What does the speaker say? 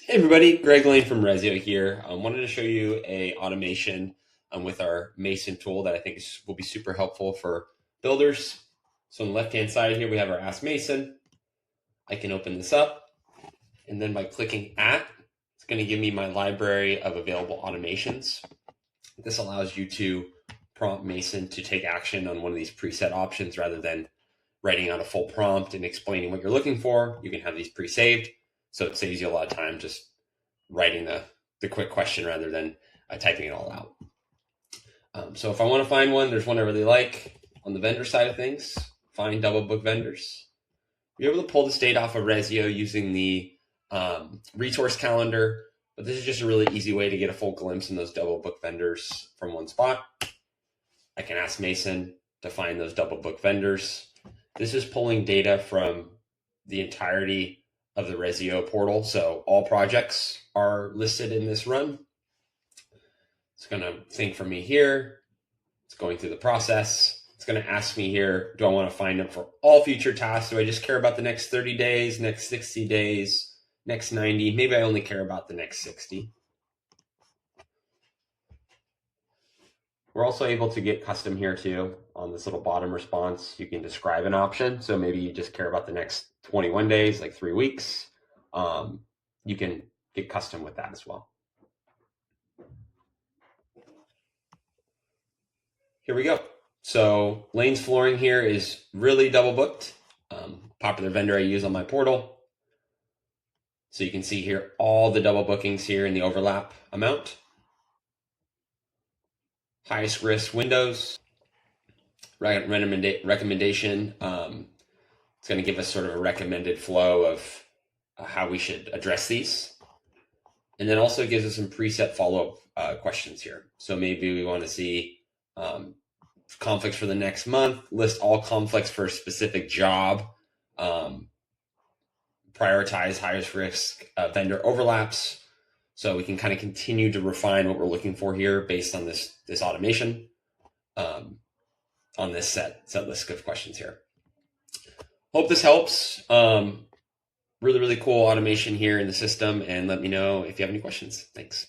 Hey everybody, Greg Lane from Ressio here. I wanted to show you a automation with our Mason tool that I think will be super helpful for builders. So on the left-hand side here, we have our Ask Mason. I can open this up, and then by clicking at, it's going to give me my library of available automations. This allows you to prompt Mason to take action on one of these preset options rather than writing out a full prompt and explaining what you're looking for. You can have these pre-saved, so it saves you a lot of time just writing the quick question rather than typing it all out. So if I want to find one, there's one I really like on the vendor side of things. Find double book vendors. You're able to pull this data off of Ressio using the resource calendar, but this is just a really easy way to get a full glimpse in those double book vendors from one spot. I can ask Mason to find those double book vendors. This is pulling data from the entirety of the Ressio portal, so all projects are listed in this run. It's going to think for me here. It's going through the process. It's going to ask me here, do I want to find them for all future tasks? Do I just care about the next 30 days, next 60 days, next 90? Maybe I only care about the next 60. We're also able to get custom here too. On this little bottom response, you can describe an option. So maybe you just care about the next 21 days, like 3 weeks. You can get custom with that as well. Here we go. So Lane's Flooring here is really double booked. Popular vendor I use on my portal. So you can see here all the double bookings here in the overlap amount. Highest risk windows, recommendation. It's going to give us sort of a recommended flow of how we should address these. And then also gives us some preset follow-up questions here. So maybe we want to see conflicts for the next month, list all conflicts for a specific job, prioritize highest risk vendor overlaps. So we can kind of continue to refine what we're looking for here based on this automation on this set list of questions here. Hope this helps. Really cool automation here in the system, and let me know if you have any questions. Thanks.